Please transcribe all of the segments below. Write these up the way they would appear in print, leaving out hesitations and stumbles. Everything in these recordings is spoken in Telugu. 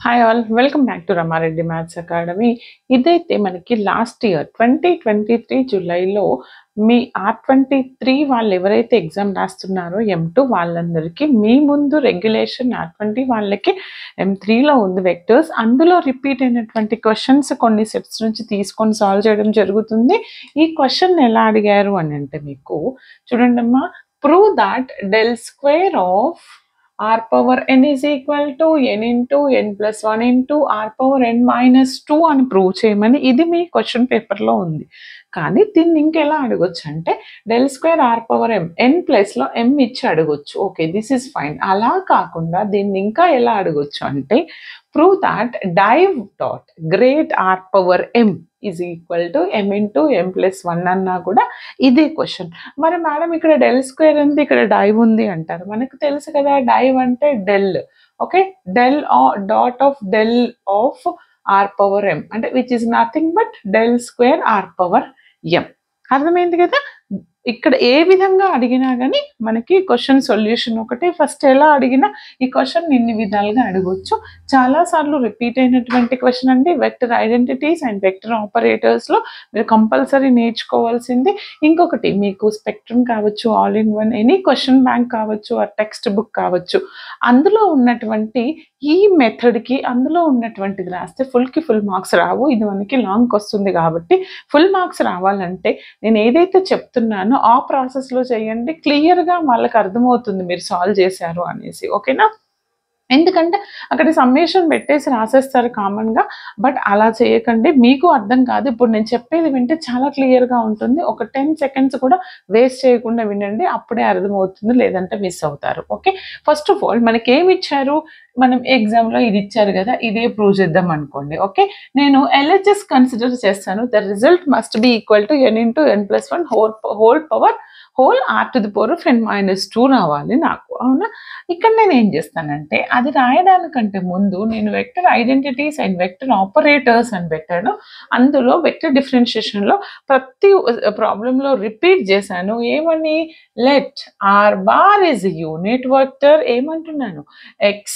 Hi all, welcome back to Rama Reddy maths academy. ఇదైతే మనకి లాస్ట్ ఇయర్ 2023 జూలైలో మీ R23 వాళ్ళు ఎవరైతే ఎగ్జామ్ రాస్తున్నారో M2 వాళ్ళందరికీ మీ ముందు రెగ్యులేషన్ R20 వాళ్ళకి M3లో ఉంది వెక్టర్స్. అందులో రిపీట్ అయినటువంటి క్వశ్చన్స్ కొన్ని సెట్స్ నుంచి తీసుకొని సాల్వ్ చేయడం జరుగుతుంది. ఈ క్వశ్చన్ ఎలా అడిగారు అని అంటే మీకు చూడండి అమ్మా, prove that del square of r power n is equal to n into n plus 1 into r power n minus 2 అని ప్రూవ్ చేయమని ఇది మీ క్వశ్చన్ పేపర్లో ఉంది. కానీ దీన్ని ఇంకెలా అడగొచ్చు అంటే del square r power m n ప్లేస్లో ఎం ఇచ్చి అడగొచ్చు. Okay, this is fine. అలా కాకుండా దీన్ని ఇంకా ఎలా అడగొచ్చు అంటే prove that div dot grad r power m is equal to m into m plus 1 అన్నా కూడా ఇదే క్వశ్చన్. మరి మేడం ఇక్కడ డెల్ స్క్వేర్ ఉంది, ఇక్కడ డైవ్ ఉంది అంటారు. మనకు తెలుసు కదా డైవ్ అంటే del. Okay, del dot of del of r power m అంటే which is nothing but del square r power m. అర్థమైంది కదా? ఇక్కడ ఏ విధంగా అడిగినా కానీ మనకి క్వశ్చన్ సొల్యూషన్ ఒకటే. ఫస్ట్ ఎలా అడిగినా ఈ క్వశ్చన్ ఇన్ని విధాలుగా అడగవచ్చు. చాలాసార్లు రిపీట్ అయినటువంటి క్వశ్చన్ అండి. వెక్టర్ ఐడెంటిటీస్ అండ్ వెక్టర్ ఆపరేటర్స్లో మీరు కంపల్సరీ నేర్చుకోవాల్సింది. ఇంకొకటి మీకు స్పెక్ట్రమ్ కావచ్చు, all in one any question bank కావచ్చు, ఆ టెక్స్ట్ బుక్ కావచ్చు, అందులో ఉన్నటువంటి ఈ మెథడ్కి అందులో ఉన్నటువంటిది రాస్తే ఫుల్కి ఫుల్ మార్క్స్ రావు. ఇది మనకి లాంగ్కి వస్తుంది కాబట్టి ఫుల్ మార్క్స్ రావాలంటే నేను ఏదైతే చెప్తున్నానో ఆ ప్రాసెస్లో చేయండి. క్లియర్గా వాళ్ళకి అర్థమవుతుంది మీరు సాల్వ్ చేశారు అనేసి. ఓకేనా? ఎందుకంటే అక్కడ సమ్మేషన్ పెట్టేసి రాసేస్తారు కామన్గా. బట్ అలా చేయకండి, మీకు అర్థం కాదు. ఇప్పుడు నేను చెప్పేది వింటే చాలా క్లియర్గా ఉంటుంది. ఒక 10 సెకండ్స్ కూడా వేస్ట్ చేయకుండా వినండి, అప్పుడే అర్థమవుతుంది, లేదంటే మిస్ అవుతారు. ఓకే, ఫస్ట్ ఆఫ్ ఆల్ మనకి ఏమి ఇచ్చారు, మనం ఎగ్జామ్లో ఇది ఇచ్చారు కదా, ఇదే ప్రూవ్ చేద్దాం అనుకోండి. ఓకే, నేను LHS కన్సిడర్ చేస్తాను. The result must be equal to n into n plus 1 whole power whole r to the power of n minus 2 రావాలి నాకు. అవునా? ఇక్కడ నేను ఏం చేస్తానంటే అది రాయడానికంటే ముందు నేను vector identities and vector operators అని పెట్టాను. అందులో వెక్టర్ డిఫరెన్షియేషన్లో ప్రతి ప్రాబ్లంలో రిపీట్ చేశాను. ఏమని? Let r bar is unit vector. ఏమంటున్నాను?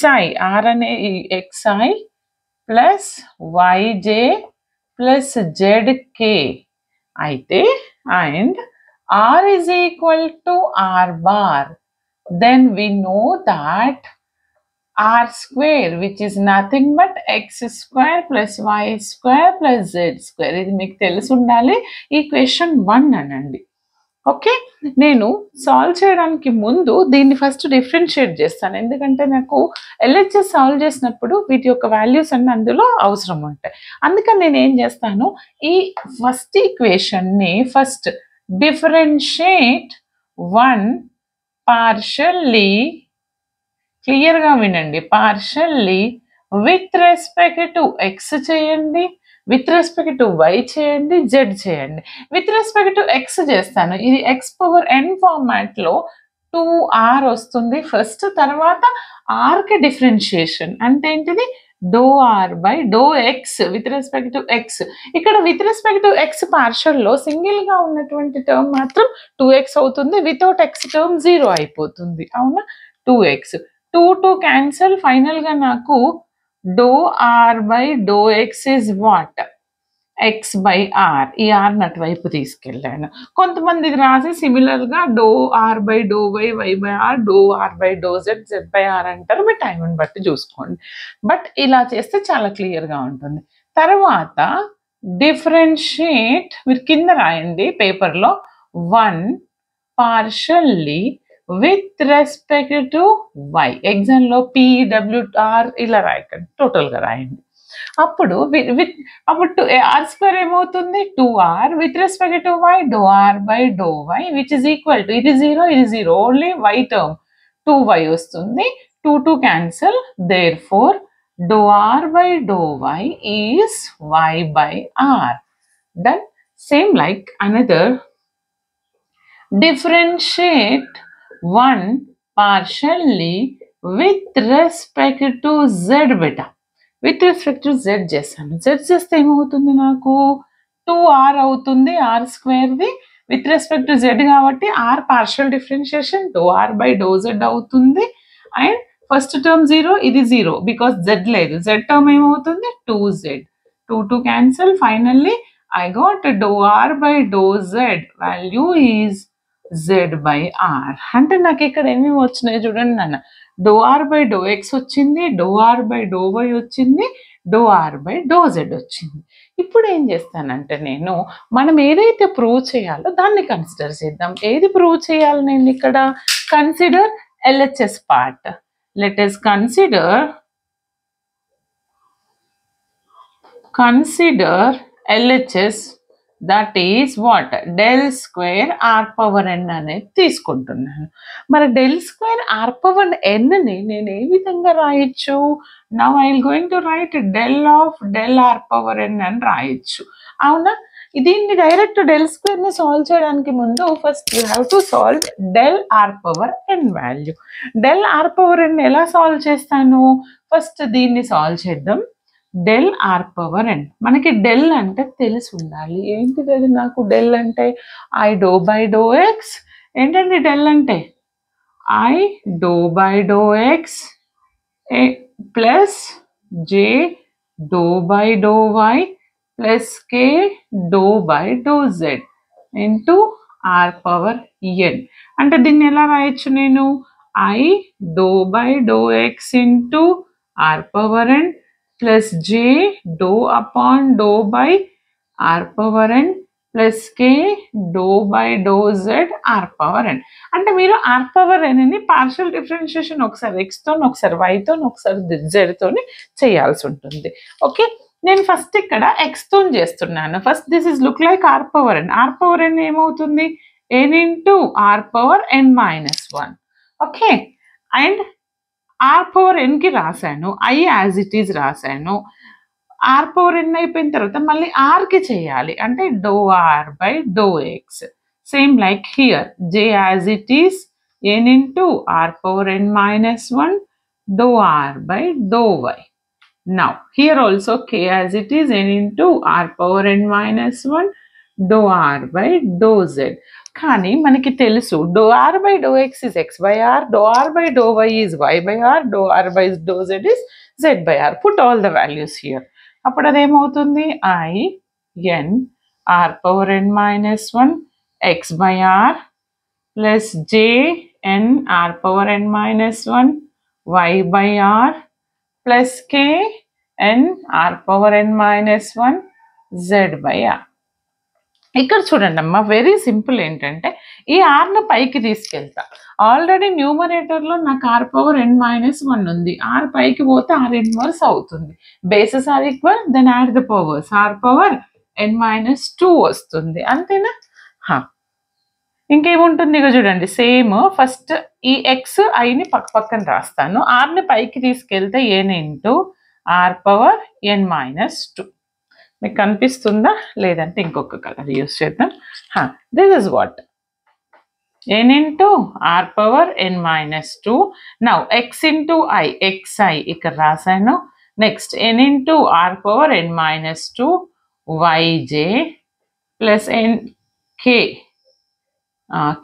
xi, ఆర్ అనే xi plus yj plus zk అయితే and r is equal to r bar, then we know that r square which is nothing but x square plus y square plus z square. ఇది మీకు తెలిసి ఉండాలి. ఈ క్వశ్చన్ 1 అనండి. ఓకే, నేను సాల్వ్ చేయడానికి ముందు దీన్ని ఫస్ట్ డిఫరెన్షియేట్ చేస్తాను. ఎందుకంటే నాకు LHS సాల్వ్ చేసినప్పుడు వీటి యొక్క వాల్యూస్ అన్నీ అందులో అవసరం ఉంటాయి. అందుకని నేను ఏం చేస్తాను, ఈ ఫస్ట్ ఈక్వేషన్ని ఫస్ట్ డిఫరెన్షియేట్ 1 పార్షల్లీ, క్లియర్గా వినండి, partially with respect to X చేయండి, విత్ రెస్పెక్ట్ టు వై చేయండి, జెడ్ చేయండి. విత్ రెస్పెక్ట్ టు ఎక్స్ చేస్తాను. ఇది ఎక్స్ పవర్ ఎన్ ఫార్మాట్లో 2r వస్తుంది ఫస్ట్. తర్వాత ఆర్కి డిఫరెన్షియేషన్ అంటే ఏంటిది? Doe r by do x with respect to x. ఇక్కడ విత్ రెస్పెక్ట్ టు ఎక్స్ పార్షల్లో సింగిల్గా ఉన్నటువంటి టర్మ్ మాత్రం 2x అవుతుంది, వితౌట్ ఎక్స్ టర్మ్ 0 అయిపోతుంది. అవునా? 2x 2 cancel. ఫైనల్గా నాకు doe r by do x is what? X by r. ఈ ఆర్ అటువైపు తీసుకెళ్ళాను. కొంతమంది ఇది రాసి సిమిలర్గా doe r by do y, y by r, doe r by do z, z by r అంటారు. మీ టైంని బట్టి చూసుకోండి. బట్ ఇలా చేస్తే చాలా క్లియర్గా ఉంటుంది. తర్వాత డిఫరెన్షియేట్, మీరు కింద రాయండి పేపర్లో, 1 partially with respect to y. ఎగ్జామ్లో PWR ఇలా రాయకండి, టోటల్గా రాయండి. అప్పుడు అప్పుడు ఆర్ స్క్వేర్ ఏమవుతుంది? 2r with respect to y, doe r by do y which is equal to, ఇది 0, ఇది 0, ఓన్లీ వై టర్మ్ 2y వస్తుంది. 2 cancel. Therefore doh r by do y is y by r. Then same like another differentiate 1 partially with respect to z beta. With respect to z చేస్తాను. జెడ్ చేస్తే ఏమవుతుంది నాకు? 2r అవుతుంది ఆర్ స్క్వేర్ది. విత్ రెస్పెక్ట్ టు జెడ్ కాబట్టి r partial differentiation doh r by do z అవుతుంది. అండ్ ఫస్ట్ టర్మ్ 0, ఇది 0 బికాస్ z లేదు. z టర్మ్ ఏమవుతుంది 2z. 2 cancel. Finally I got dou r by dou z value is z by r. అంటే నాకు ఇక్కడ ఏమేమి వచ్చినాయి చూడండి నాన్న. dou r by dou x వచ్చింది, dou r by dou y వచ్చింది, dou r by dou z వచ్చింది. ఇప్పుడు ఏం చేస్తానంటే నేను మనం ఏదైతే ప్రూవ్ చేయాలో దాన్ని కన్సిడర్ చేద్దాం. ఏది ప్రూవ్ చేయాలి నేను ఇక్కడ? Consider LHS part. Let us consider LHS, that is what? Del square r power n అనేది తీసుకుంటున్నాను. మరి del square r power n ని నేను ఏ విధంగా రాయొచ్చు? Now I am going to write del of del r power n అని రాయొచ్చు. అవునా? దీన్ని డైరెక్ట్ డెల్ స్క్వేర్ ని సాల్వ్ చేయడానికి ముందు first you have to solve del r power n value. Del r power n ఎలా సాల్వ్ చేస్తాను? ఫస్ట్ దీన్ని సాల్వ్ చేద్దాం. డెల్ ఆర్ పవర్ ఎన్, మనకి డెల్ అంటే తెలిసి ఉండాలి. ఏంటిది అది? నాకు డెల్ అంటే i do by do x. ఏంటండి డెల్ అంటే? I do by do x plus j do by do y plus k doh by do z into r power n. అంటే దీన్ని ఎలా రాయొచ్చు నేను? I do by do x into r power n plus j doh upon doh by r power n plus k doh by do z r power n. అంటే మీరు ఆర్ పవర్ ఎన్ ని పార్షియల్ డిఫరెన్షియేషన్ ఒకసారి ఎక్స్తో, ఒకసారి వైతో, ఒకసారి జెడ్తో చేయాల్సి ఉంటుంది. ఓకే, నేను ఫస్ట్ ఇక్కడ ఎక్స్తో చేస్తున్నాను. First this is look like r power n. R power n ఏమవుతుంది? N into r power n minus 1. Okay, and r power ఎన్కి రాశాను, ఐ యాజ్ ఇట్ ఈజ్ రాశాను. ఆర్ పవర్ ఎన్ అయిపోయిన తర్వాత మళ్ళీ ఆర్కి చేయాలి, అంటే doh r by do x. Same like here, j as it is n into r power n minus 1 doh r by do y. Now here also k as it is n into r power n minus 1 dou r by dou z. కానీ మనకి తెలుసు dou r by dou x is x by r, dou r by dou y is y by r, dou r by dou z is z by r. Put all the values here. అప్పుడు అదేమవుతుంది? I n r power n minus 1 x by r plus j n r power n minus 1 y by r plus k n r power n minus 1 z by r. ఇక్కడ చూడండి అమ్మా, వెరీ సింపుల్. ఏంటంటే ఈ ఆర్ను పైకి తీసుకెళ్తా. ఆల్రెడీ న్యూమరేటర్లో నాకు ఆర్ పవర్ ఎన్ మైనస్ 1 ఉంది. ఆర్ పైకి పోతే ఆర్ ఇన్వర్స్ అవుతుంది. Bases are equal, then add the powers. R power n minus 2 వస్తుంది. అంతేనా? ఇంకేముంటుంది ఇక చూడండి, సేమ్. ఫస్ట్ ఈ ఎక్స్ ఐని పక్కన రాస్తాను. ఆర్ని పైకి తీసుకెళ్తే n into r power n minus 2. మీకు కనిపిస్తుందా? లేదంటే ఇంకొక కలర్ యూస్ చేద్దాం. This is what n into r power n minus 2. Now x into i, x i ఇక్కడ రాశాను. Next n into r power n minus 2 y j plus n k,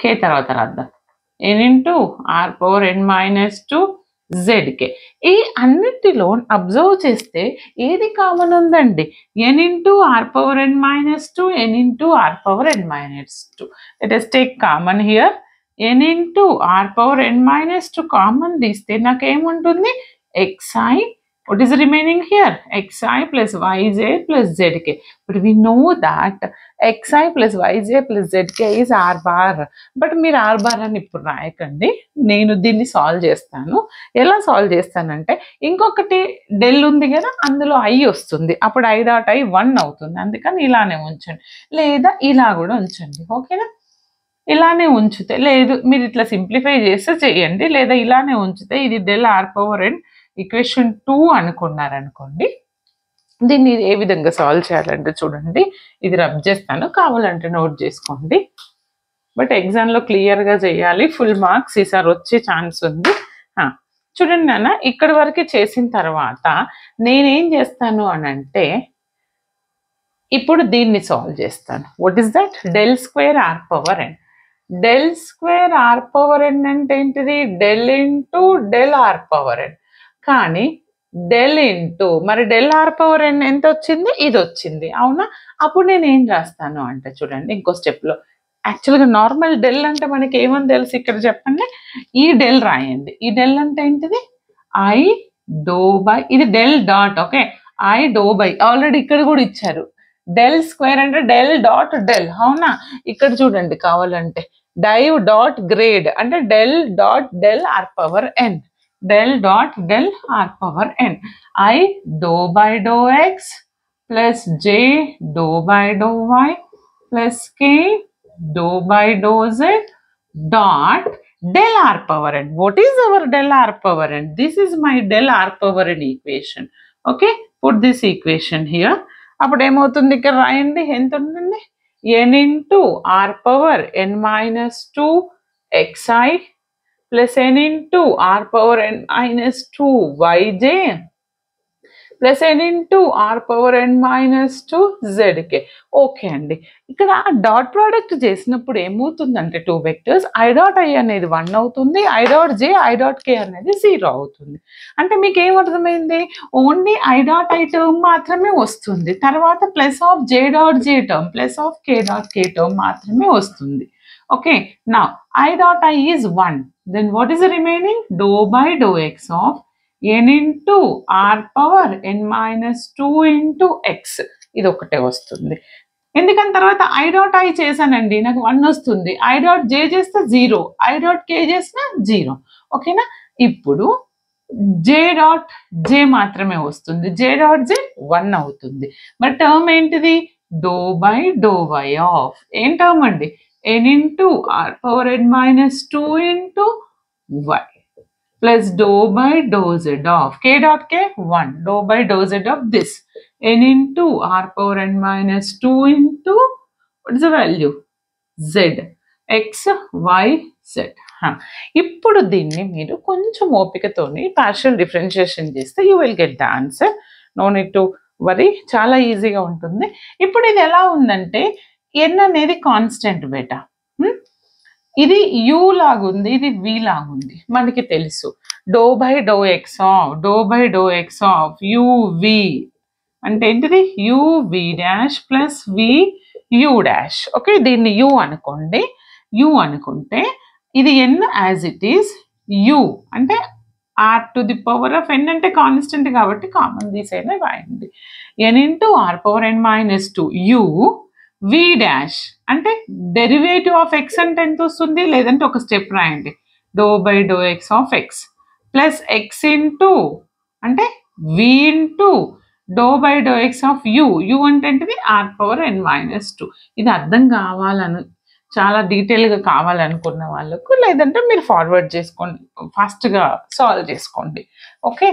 k తర్వాత రాద్దాం, n into r power n minus 2 జెడ్కే. ఈ అన్నిటిలో అబ్జర్వ్ చేస్తే ఏది కామన్ ఉందండి? N into r power n minus 2, n into r power n minus 2. Let us take common here. N into r power n minus 2 common తీస్తే నాకేముంటుంది? xi. What is remaining here? xi plus yj plus zk. But we know that xi plus yj plus zk is r bar. But మీరు r bar అని ఇప్పుడు రాయకండి, నేను దీన్ని సాల్వ్ చేస్తాను. ఎలా సాల్వ్ చేస్తానంటే, ఇంకొకటి డెల్ ఉంది కదా, అందులో i వస్తుంది. అప్పుడు i డాట్ i 1 అవుతుంది. అందుకని ఇలానే ఉంచండి, లేదా ఇలా కూడా ఉంచండి. ఓకేనా? ఇలానే ఉంచితే, లేదు మీరు ఇట్లా సింప్లిఫై చేస్తే చేయండి, లేదా ఇలానే ఉంచితే ఇది del r power n equation 2 అనుకున్నారనుకోండి. దీన్ని ఏ విధంగా సాల్వ్ చేయాలంటే చూడండి, ఇది రబ్ చేస్తాను, కావాలంటే నోట్ చేసుకోండి. బట్ ఎగ్జామ్లో క్లియర్గా చేయాలి, ఫుల్ మార్క్స్ ఈసారి వచ్చే ఛాన్స్ ఉంది. చూడండి నాన్న, ఇక్కడి వరకు చేసిన తర్వాత నేనేం చేస్తాను అని అంటే, ఇప్పుడు దీన్ని సాల్వ్ చేస్తాను. What is that? Del square r power n. Del square r power n అంటే ఏంటిది? Del into del r power n. కానీ డెల్ ఇంటూ మరి డెల్ ఆర్ పవర్ ఎన్ ఎంత వచ్చింది? ఇది వచ్చింది, అవునా? అప్పుడు నేను ఏం రాస్తాను అంటే చూడండి, ఇంకో స్టెప్లో యాక్చువల్గా నార్మల్ డెల్ అంటే మనకి ఏమని తెలుసు ఇక్కడ చెప్పండి? ఈ డెల్ రాయండి. ఈ డెల్ అంటే ఏంటిది? ఐ డో బై, ఇది del dot, okay, i do by. Already ఇక్కడ కూడా ఇచ్చారు డెల్ స్క్వేర్ అంటే డెల్ డాట్ డెల్, అవునా? ఇక్కడ చూడండి కావాలంటే డైవ్ డాట్ గ్రేడ్ అంటే del dot del r power n, del dot del r power n. I do by do x plus j do by do y plus k doe by dou z dot del r power n. What is our del r power n? This is my del r power n equation. Okay, put this equation here. అప్పుడు ఏమవుతుంది? ఇక్కడ రాయండి, ఎంత ఉంటుంది? n into r power n minus 2 xi plus n into r power n minus 2 yj plus n into r power n minus 2 zk. Okay అండి, ఇక్కడ డాట్ ప్రోడక్ట్ చేసినప్పుడు ఏమవుతుందంటే 2 వెక్టర్స్ ఐ డాట్ ఐ అనేది 1 అవుతుంది, i dot j i dot k అనేది 0 అవుతుంది. అంటే మీకు ఏమర్థమైంది? Only i dot i term మాత్రమే వస్తుంది, తర్వాత plus of j dot j term plus of k dot k term మాత్రమే వస్తుంది. ఓకే, నా i dot i is 1, then what is remaining? Doh by do x of n into r power n minus 2 into x, ఇది ఒకటే వస్తుంది. ఎందుకని తర్వాత ఐ డాట్ ఐ చేశానండి, నాకు 1 వస్తుంది, ఐ డాట్ జే చేస్తే 0, ఐ డాట్ కే చేస్తే 0. ఓకేనా? ఇప్పుడు జే డాట్ జే మాత్రమే వస్తుంది, జే డాట్ జే 1 అవుతుంది. మరి టర్మ్ ఏంటిది? Doe by do y of ఏం టర్మ్ అండి? n into r power n minus 2 into y plus dou by dou z of k dot k 1 dou by dou z of this n into r power n minus 2 into what is the value? Z x y z. ఇప్పుడు దీన్ని మీరు కొంచెం ఓపికతోని పార్షియల్ డిఫరెన్షియేషన్ చేస్తే you will get the answer. No need to worry, చాలా ఈజీగా ఉంటుంది. ఇప్పుడు ఇది ఎలా ఉందంటే n అనేది కాన్స్టెంట్ బేటా, ఇది యూ లాగుంది, ఇది వి లాగుంది, మనకి తెలుసు. Doh by do x of doh by do x of u v అంటే ఏంటిది? U v dash plus v u dash. Okay, దీన్ని యూ అనుకోండి. యూ అనుకుంటే ఇది n as it is, u అంటే r to the power of n అంటే కాన్స్టెంట్ కాబట్టి కామన్ తీసైనా రాయండి. N into r power n minus 2 u v dash అంటే డెరివేటివ్ ఆఫ్ ఎక్స్ అంటే ఎంత వస్తుంది? లేదంటే ఒక స్టెప్ రాయండి, do by do x of x plus x into అంటే v into doh by do x of u, u అంటే ఏంటిది? R power n minus 2. ఇది అర్థం కావాలని, చాలా డీటెయిల్గా కావాలనుకున్న వాళ్ళకు, లేదంటే మీరు ఫార్వర్డ్ చేసుకోండి, ఫాస్ట్గా సాల్వ్ చేసుకోండి. Okay,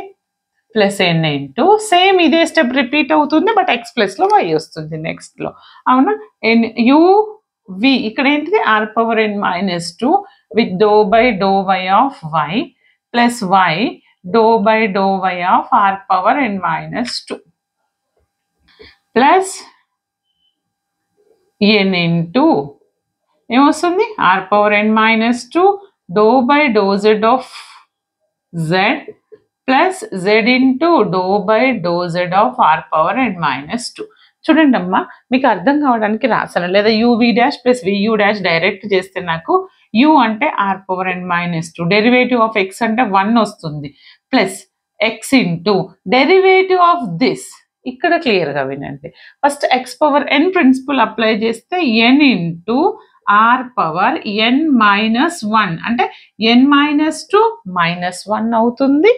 plus n into same ఇదే స్టెప్ రిపీట్ అవుతుంది, బట్ ఎక్స్ ప్లస్లో వై వస్తుంది నెక్స్ట్లో, అవునా? ఎన్ యూ వి ఇక్కడ ఏంటిది? R power n minus 2 with doh by do y of y plus y doh by do y of r power n minus 2 plus n into ఏమొస్తుంది? R power n minus 2 doh by do z of z plus z into doh by do z of r power n minus 2. చూడండి అమ్మా, మీకు అర్థం కావడానికి రాసాను, లేదా u v dash plus v u dash direct చేస్తే నాకు యూ అంటే r power n minus 2, derivative of x అంటే 1 వస్తుంది, plus x into derivative of this. ఇక్కడ క్లియర్గా వినండి, first x power n principle apply చేస్తే n into r power n minus 1 అంటే ఎన్ మైనస్ 2 మైనస్ 1 అవుతుంది.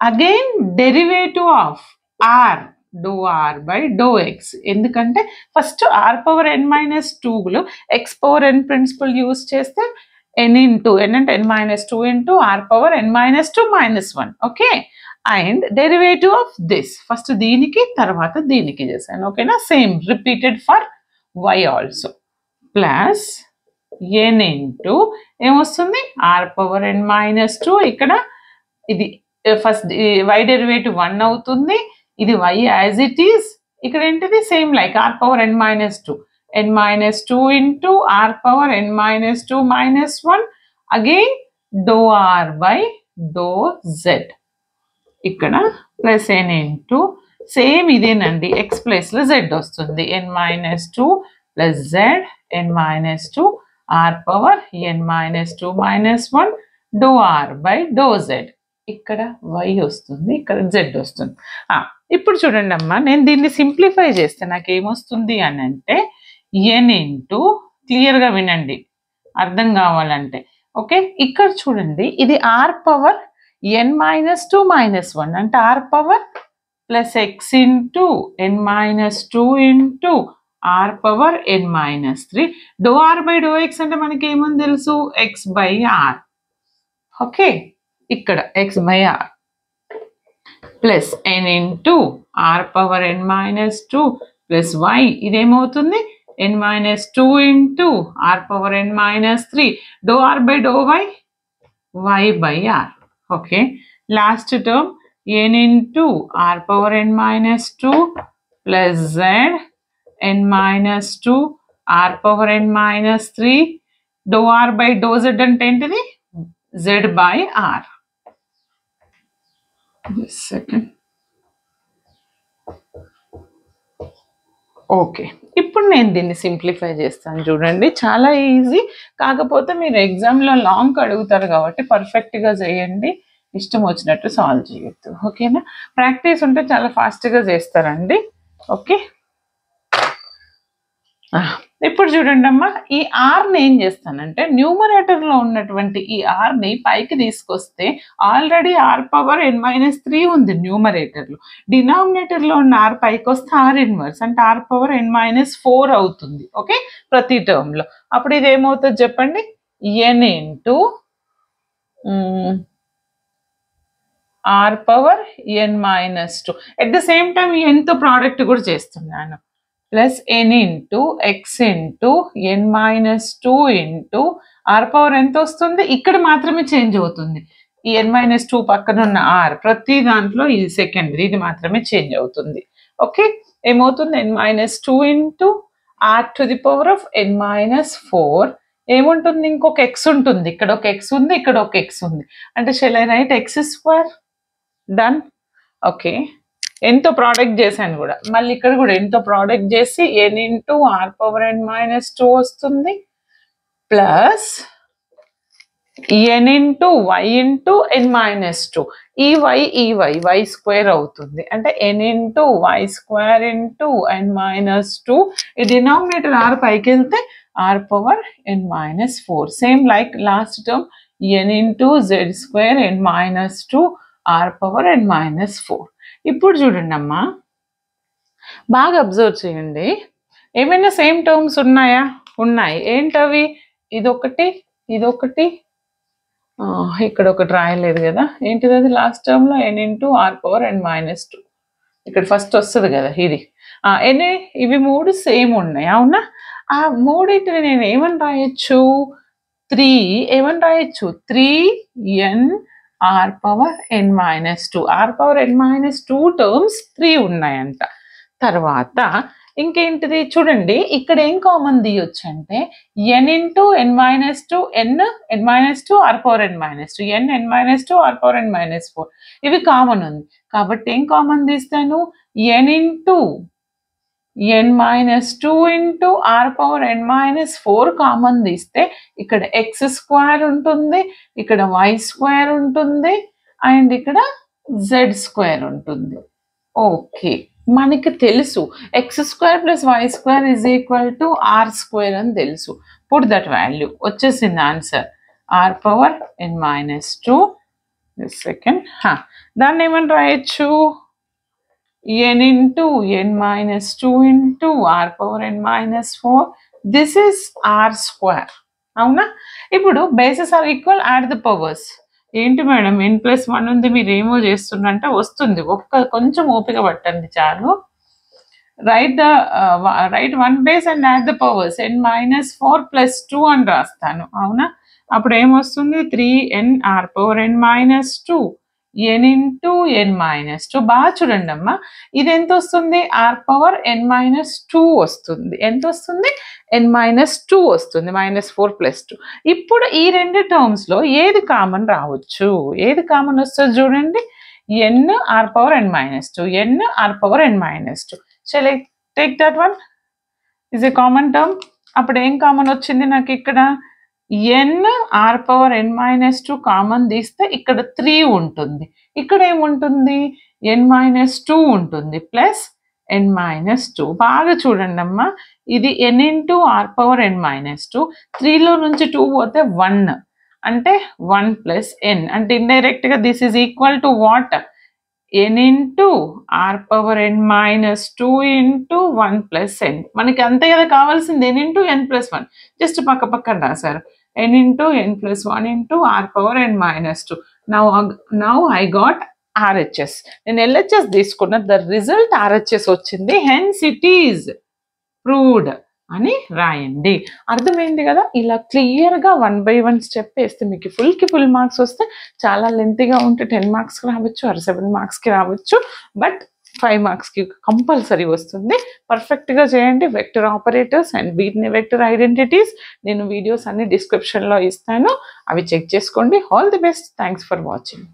Again derivative of r doe r by do x, ఎందుకంటే first r power n minus 2లో x power n principle use చేస్తే ఎన్ ఇంటూ ఎన్ అంటే n minus 2 into r power n minus 2 minus 1. Okay, and derivative of this first దీనికి తర్వాత దీనికి చేశాను. ఓకేనా, same repeated for y also. Plus n into ఏమొస్తుంది? ఆర్ పవర్ ఎన్ మైనస్ 2, ఇక్కడ ఇది ఫస్ట్ వై డెరివేటివ్ 1 అవుతుంది, ఇది వై యాజ్ ఇట్ ఈస్, ఇక్కడ ఏంటిది? Same like r power n minus 2 n minus 2 into r power n minus 2 minus 1 again dou r by dou z ఇక్కడ ప్లస్ n ఇంటూ సేమ్ ఇదేనండి x ప్లస్ లో z వస్తుంది n minus 2 plus z n minus 2 r power n minus 2 minus 1 dou r by dou z ఇక్కడ y వస్తుంది ఇక్కడ z వస్తుంది. ఇప్పుడు చూడండి అమ్మా, నేను దీన్ని సింప్లిఫై చేస్తే నాకు ఏమొస్తుంది అని అంటే n ఇంటూ, క్లియర్గా వినండి అర్థం కావాలంటే, ఓకే. ఇక్కడ చూడండి ఇది r power n minus 2 minus 1 అంటే r power plus x into n minus 2 into r power n minus 3 dou r by dou x అంటే మనకి ఏమని తెలుసు, x by r, ఓకే. ఇక్కడ x by r plus n into r power n minus 2 plus y ఇదేమవుతుంది n minus 2 into r power n minus 3 dou r by dou y by r, okay. Last term n into r power n minus 2 plus z n minus 2 r power n minus 3 dou r by dou z అంటే ఏంటిది z by r. Second, okay. ఇప్పుడు నేను దీన్ని సింప్లిఫై చేస్తాను చూడండి, చాలా ఈజీ. కాకపోతే మీరు ఎగ్జామ్లో లాంగ్ అడుగుతారు కాబట్టి పర్ఫెక్ట్గా చేయండి, ఇష్టం వచ్చినట్టు సాల్వ్ చేయొద్దు, ఓకేనా. ప్రాక్టీస్ ఉంటే చాలా ఫాస్ట్గా చేస్తారండి, ఓకే. ఇప్పుడు చూడండి అమ్మా, ఈ ఆర్ని ఏం చేస్తానంటే న్యూమరేటర్లో ఉన్నటువంటి ఈ ఆర్ని పైకి తీసుకొస్తే already r power n minus 3 ఉంది న్యూమరేటర్లో. డినామినేటర్లో ఉన్న ఆర్ పైకి వస్తే ఆర్ ఇన్వర్స్ అంటే ఆర్ పవర్ n minus 4 అవుతుంది, ఓకే, ప్రతి టర్మ్లో. అప్పుడు ఇది ఏమవుతుంది చెప్పండి, n into r power n minus 2. At the same time nతో ప్రోడక్ట్ కూడా చేస్తున్నాను, plus n into x into n minus 2 into r power ఎంత వస్తుంది, ఇక్కడ మాత్రమే చేంజ్ అవుతుంది. ఈ n minus 2 పక్కన ఉన్న ఆర్ ప్రతి దాంట్లో ఇది సెకండరీ, ఇది మాత్రమే చేంజ్ అవుతుంది, ఓకే. ఏమవుతుంది n minus 2 into r to the power of n minus 4 ఏముంటుంది, ఇంకొక ఎక్స్ ఉంటుంది, ఇక్కడ ఒక ఎక్స్ ఉంది, ఇక్కడ ఒక ఎక్స్ ఉంది, అంటే shall I write x square, done, okay. ఎంతో ప్రోడక్ట్ చేశాను కూడా, మళ్ళీ ఇక్కడ కూడా ఎంతో ప్రోడక్ట్ చేసి n into r power n minus 2 వస్తుంది, plus n into y into n minus 2, ఈ వై స్క్వేర్ అవుతుంది, అంటే n into y square into n minus 2, ఈ డినామినేటర్ ఆర్ పైకి వెళ్తే r power n minus 4, same like last term n into z square n minus 2 r power n minus 4. ఇప్పుడు చూడండి అమ్మా, బాగా అబ్జర్వ్ చేయండి, ఏమైనా సేమ్ టర్మ్స్ ఉన్నాయా, ఉన్నాయి. ఏంటవి, ఇదొకటి ఇదొకటి, ఇక్కడ ఒకటి రాయలేదు కదా, ఏంటిది అది లాస్ట్ టర్మ్లో n into r power n minus 2, ఇక్కడ ఫస్ట్ వస్తుంది కదా ఇది, ఇవి మూడు సేమ్ ఉన్నాయి, అవునా. ఆ మూడింటిని నేను ఏమని రాయొచ్చు, 3 ఏమని రాయొచ్చు, 3n r power n minus 2, r power n minus 2 terms 3 ఉన్నాయంట. తర్వాత ఇంకేంటిది చూడండి, ఇక్కడ ఏం కామన్ తీయొచ్చు అంటే n into n minus 2 n minus 2 r power n minus 2 n minus 2 r power n minus 4 ఇవి కామన్ ఉంది కాబట్టి ఏం కామన్ తీస్తాను, n into n minus 2 into r power n minus 4 common తీస్తే ఇక్కడ ఎక్స్ స్క్వేర్ ఉంటుంది, ఇక్కడ వై స్క్వేర్ ఉంటుంది, అండ్ ఇక్కడ జెడ్ స్క్వేర్ ఉంటుంది, ఓకే. మనకి తెలుసు x square plus y square is equal to r square అని తెలుసు. పుట్ దట్ వాల్యూ, వచ్చేసింది answer r power n minus 2. Second, దాన్ని ఏమని రాయొచ్చు, n into n minus 2 into r power n minus 4. This is r square. అవునా. ఇప్పుడు bases are equal, add the powers. ఏంటి మేడం n+1 ఉంది, మీరు ఏమో చేస్తుందంటే వస్తుంది, కొంచెం ఓపిక పట్టండి చాలు. Right one base and add the powers, n minus 4 + 2 అని రాస్తాను, అవునా. అప్పుడు ఏమొస్తుంది, 3n r power n minus 2 n into n minus two. బాగా చూడండి అమ్మా, ఇది ఎంత వస్తుంది? R power n minus two వస్తుంది. ఎంత వస్తుంది? n మైనస్ టూ వస్తుంది, -4 + 2. ఇప్పుడు ఈ రెండు టర్మ్స్లో ఏది కామన్ రావచ్చు? ఏది కామన్ వస్తుంది చూడండి, n r power n minus two, n r power n minus two. Shall I take that one is a common term. అప్పుడు ఏం కామన్ వచ్చింది నాకు ఇక్కడ? n r power n minus two common తీస్తే ఇక్కడ 3 ఉంటుంది, ఇక్కడ ఏముంటుంది? n మైనస్ టూ ఉంటుంది ప్లస్ n మైనస్ టూ. బాగా చూడండి అమ్మా, ఇది n into r power n minus two, 3లో నుంచి 2 పోతే 1, అంటే 1 ప్లస్ n, అంటే ఇండైరెక్ట్గా this is equal to what? n into r power n minus two into 1 plus n. మనకి అంతే కదా కావాల్సింది, n into n plus 1. Just పక్క పక్కన రాశారు, n into n plus 1 into r power n minus two. Now I got RHS. నేను LHS తీసుకున్న, ద రిజల్ట్ RHS వచ్చింది, హెన్స్ ఇట్ ఈజ్ ప్రూవ్డ్ అని రాయండి. అర్థమైంది కదా? ఇలా క్లియర్గా 1 by 1 స్టెప్ వేస్తే మీకు ఫుల్ మార్క్స్ వస్తే, చాలా లెంతీగా ఉంటే 10 మార్క్స్కి రావచ్చు, ఆర్ 7 మార్క్స్కి రావచ్చు, బట్ 5 మార్క్స్కి కంపల్సరీ వస్తుంది. పర్ఫెక్ట్గా చేయండి. వెక్టర్ ఆపరేటర్స్ అండ్ వీటిని వెక్టర్ ఐడెంటిటీస్ నేను వీడియోస్ అన్ని డిస్క్రిప్షన్లో ఇస్తాను, అవి చెక్ చేసుకోండి. All the best. Thanks for watching.